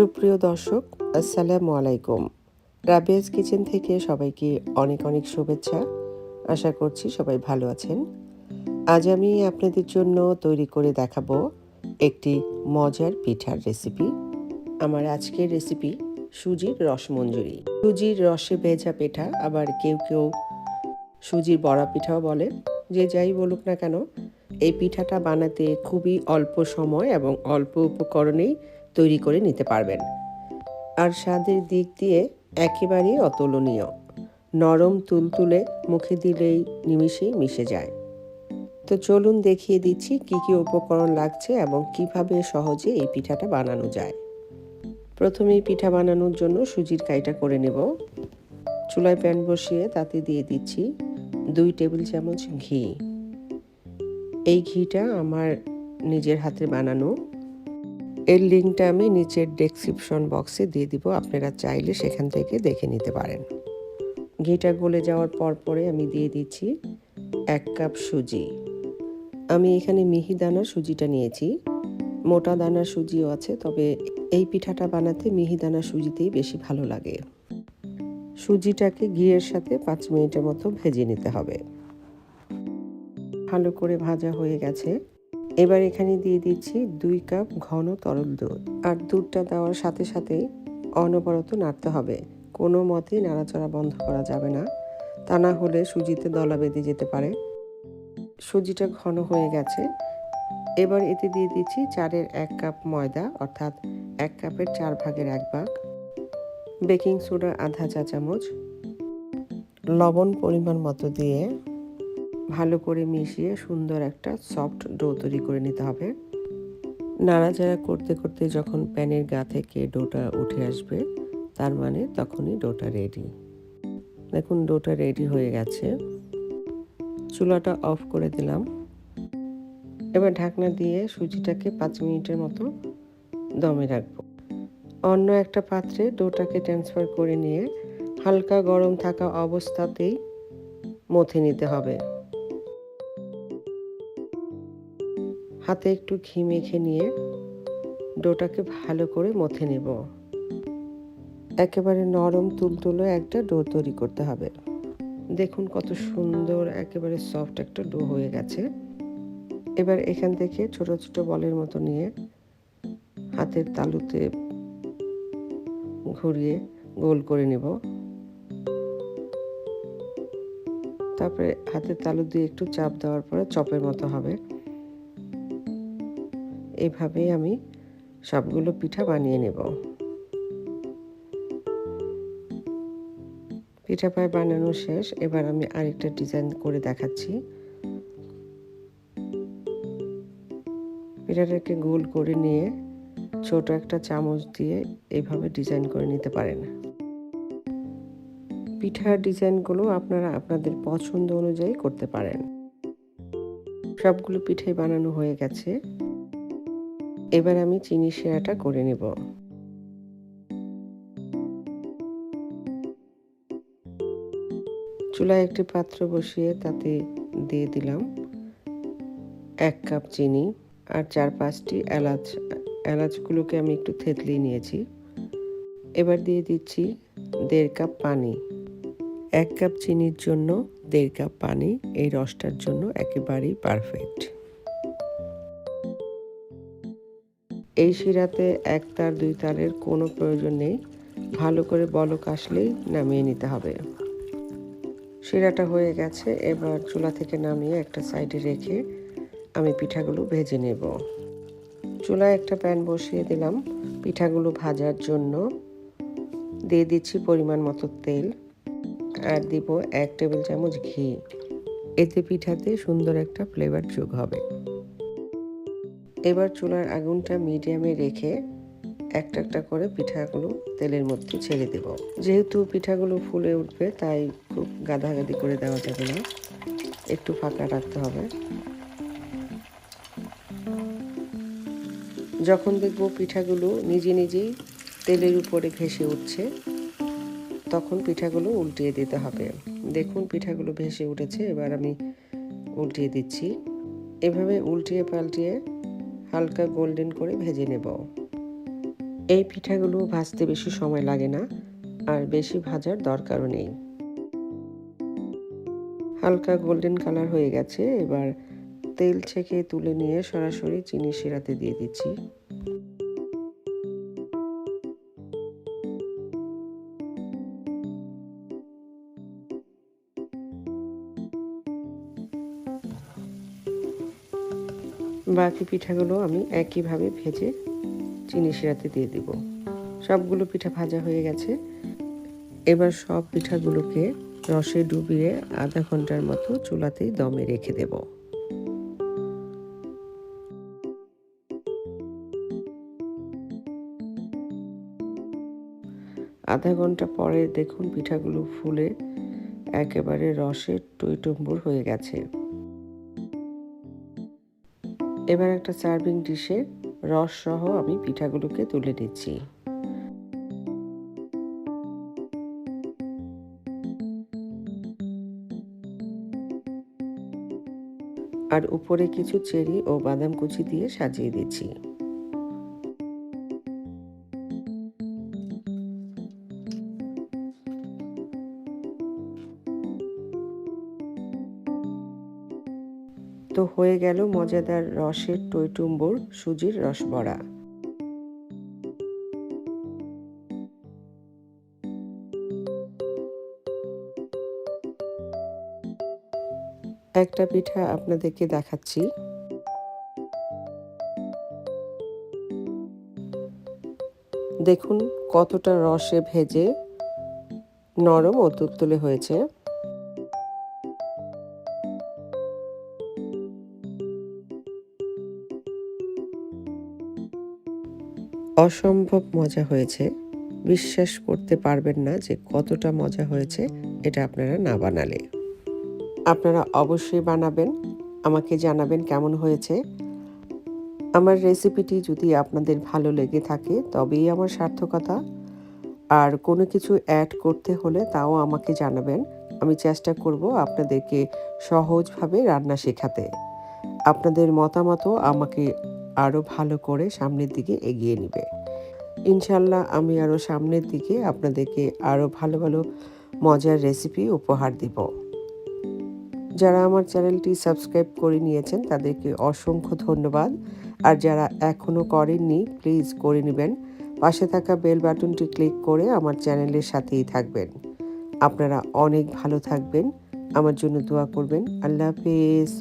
সুপ্রিয় দর্শক, আসসালামু আলাইকুম। রাবিয়াস কিচেন থেকে সবাইকে অনেক অনেক শুভেচ্ছা। আশা করছি সবাই ভালো আছেন। আজ আমি আপনাদের জন্য তৈরি করে দেখাবো একটি মজার পিঠার রেসিপি। আমার আজকের রেসিপি সুজির রস মঞ্জুরি। সুজির রসে ভেজা পিঠা, আবার কেউ কেউ সুজির বড়া পিঠাও বলে। যে যাই বলুক না কেন, এই পিঠাটা বানাতে খুবই অল্প সময় এবং অল্প উপকরণেই তৈরি করে নিতে পারবেন। আর স্বাদের দিক দিয়ে একেবারেই অতুলনীয়। নরম তুলতুলে, মুখে দিলেই নিমিষেই মিশে যায়। তো চলুন দেখিয়ে দিচ্ছি কি কি উপকরণ লাগছে এবং কিভাবে সহজে এই পিঠাটা বানানো যায়। প্রথমেই পিঠা বানানোর জন্য সুজির কাইটা করে নেব। চুলায় প্যান বসিয়ে তাতে দিয়ে দিচ্ছি 2 টেবিল চামচ ঘি। এই ঘিটা আমার নিজের হাতে বানানো। এর লিঙ্কটা আমি নিচের ডেসক্রিপশন বক্সে দিয়ে দিব, আপনারা চাইলে সেখান থেকে দেখে নিতে পারেন। ঘিটা গলে যাওয়ার পরে আমি দিয়ে দিচ্ছি 1 কাপ সুজি। আমি এখানে মিহি দানার সুজিটা নিয়েছি, মোটা দানার সুজিও আছে, তবে এই পিঠাটা বানাতে মিহি দানার সুজিতেই বেশি ভালো লাগে। সুজিটাকে ঘিয়ের সাথে 5 মিনিটের মতো ভেজে নিতে হবে। ভালো করে ভাজা হয়ে গেছে। এবার এখানে দিয়ে দিচ্ছি 2 কাপ ঘন তরল দুধ। আর দুধটা দেওয়ার সাথে সাথেই অনবরত নাড়তে হবে, কোনো মতেই নাড়াচাড়া বন্ধ করা যাবে না, তা না হলে সুজিতে দলা বেঁধে যেতে পারে। সুজিটা ঘন হয়ে গেছে। এবার এতে দিয়ে দিচ্ছি 4-এর 1 কাপ ময়দা, অর্থাৎ 1 কাপের 4 ভাগের 1 ভাগ, বেকিং সোডা আধা চা চামচ, লবণ পরিমাণ মতো দিয়ে ভালো করে মিশিয়ে সুন্দর একটা সফট ডো তৈরি করে নিতে হবে। নাড়াচাড়া করতে করতে যখন প্যানের গা থেকে ডোটা উঠে আসবে, তার মানে তখনই ডোটা রেডি। দেখুন ডোটা রেডি হয়ে গেছে। চুলাটা অফ করে দিলাম। এবার ঢাকনা দিয়ে সুজিটাকে 5 মিনিটের মতো দমে রাখবো। অন্য একটা পাত্রে ডোটাকে ট্রান্সফার করে নিয়ে হালকা গরম থাকা অবস্থাতেই মথে নিতে হবে। হাতে একটু ঘি মেখে নিয়ে ডোটাকে ভালো করে মথে নেব। একেবারে নরম তুলতুলে একটা ডো তৈরি করতে হবে। দেখুন কত সুন্দর একেবারে সফট একটা ডো হয়ে গেছে। এবার এখান থেকে ছোট ছোট বলের মতো নিয়ে হাতের তালুতে ঘুরিয়ে গোল করে নেব। তারপরে হাতের তালু দিয়ে একটু চাপ দেওয়ার পরে চপের মতো হবে। এইভাবেই আমি সবগুলো পিঠা বানিয়ে নেব। পিঠা পায় বানানো শেষ। এবার আমি আরেকটা ডিজাইন করে দেখাচ্ছি। পিঠাটাকে গোল করে নিয়ে ছোট একটা চামচ দিয়ে এইভাবে ডিজাইন করে নিতে পারেন। পিঠার ডিজাইনগুলো আপনারা আপনাদের পছন্দ অনুযায়ী করতে পারেন। সবগুলো পিঠাই বানানো হয়ে গেছে। এবার আমি চিনি শিরাটা করে নেব। চুলায় একটি পাত্র বসিয়ে তাতে দিয়ে দিলাম 1 কাপ চিনি আর 4-5টি এলাচ। এলাচগুলোকে আমি একটু থেতলিয়ে নিয়েছি। এবার দিয়ে দিচ্ছি 1.5 কাপ পানি। 1 কাপ চিনির জন্য 1.5 কাপ পানি এই রসটার জন্য একেবারেই পারফেক্ট। এই শিরাতে 1 তার 2 তারের কোনো প্রয়োজন নেই। ভালো করে বলক আসলেই নামিয়ে নিতে হবে। শিরাটা হয়ে গেছে। এবার চুলা থেকে নামিয়ে একটা সাইডে রেখে আমি পিঠাগুলো ভেজে নেব। চুলায় একটা প্যান বসিয়ে দিলাম। পিঠাগুলো ভাজার জন্য দিয়ে দিচ্ছি পরিমাণ মতো তেল আর দিব 1 টেবিল চামচ ঘি। এতে পিঠাতে সুন্দর একটা ফ্লেভার যোগ হবে। এবার চুলার আগুনটা মিডিয়ামে রেখে একটা একটা করে পিঠাগুলো তেলের মধ্যে ছেড়ে দেব। যেহেতু পিঠাগুলো ফুলে উঠবে, তাই খুব গাদাগাদি করে দেওয়া যাবে না, একটু ফাঁকা রাখতে হবে। যখন দেখব পিঠাগুলো নিজে নিজেই তেলের উপরে ভেসে উঠছে, তখন পিঠাগুলো উল্টিয়ে দিতে হবে। দেখুন পিঠাগুলো ভেসে উঠেছে। এবার আমি উল্টিয়ে দিচ্ছি। এভাবে উল্টিয়ে পাল্টিয়ে হালকা গোল্ডেন করে ভেজে নেব। এই পিঠাগুলো ভাজতে বেশি সময় লাগে না, আর বেশি ভাজার দরকারও নেই। হালকা গোল্ডেন কালার হয়ে গেছে। এবার তেল ছেঁকে তুলে নিয়ে সরাসরি চিনি শিরাতে দিয়ে দিচ্ছি। বাকি পিঠাগুলো আমি একইভাবে ভেজে চিনি শিরাতে দিয়ে দিব। সবগুলো পিঠা ভাজা হয়ে গেছে। এবার সব পিঠাগুলোকে রসে ডুবিয়ে আধা ঘন্টার মতো চুলাতেই দমে রেখে দেব। আধা ঘন্টা পরে দেখুন পিঠাগুলো ফুলে একেবারে রসে টইটুম্বুর হয়ে গেছে। এবার একটা সার্ভিং ডিশে রস সহ আমি পিঠাগুলোকে তুলে নিচ্ছি। আর উপরে কিছু চেরি ও বাদাম কুচি দিয়ে সাজিয়ে দিচ্ছি। তো হয়ে গেল মজাদার রসের টইটুম্বুর সুজির রসবড়া। একটা পিঠা আপনাদেরকে দেখাচ্ছি। দেখুন কতটা রসে ভেজে নরম ও তুলতুলে হয়েছে। অসম্ভব মজা হয়েছে। বিশ্বাস করতে পারবেন না যে কতটা মজা হয়েছে এটা আপনারা না বানালে। আপনারা অবশ্যই বানাবেন, আমাকে জানাবেন কেমন হয়েছে। আমার রেসিপিটি যদি আপনাদের ভালো লেগে থাকে তবেই আমার সার্থকতা। আর কোনো কিছু অ্যাড করতে হলে তাও আমাকে জানাবেন। আমি চেষ্টা করব আপনাদেরকে সহজভাবে রান্না শেখাতে। আপনাদের মতামতও আমাকে আরও ভালো করে সামনের দিকে এগিয়ে নেবে। ইনশাল্লাহ আমি আরও সামনের দিকে আপনাদেরকে আরও ভালো ভালো মজার রেসিপি উপহার দিব। যারা আমার চ্যানেলটি সাবস্ক্রাইব করে নিয়েছেন তাদেরকে অসংখ্য ধন্যবাদ। আর যারা এখনও করেননি প্লিজ করে নেবেন। পাশে থাকা বেল বাটনটি ক্লিক করে আমার চ্যানেলের সাথেই থাকবেন। আপনারা অনেক ভালো থাকবেন, আমার জন্য দোয়া করবেন। আল্লাহ হাফেজ।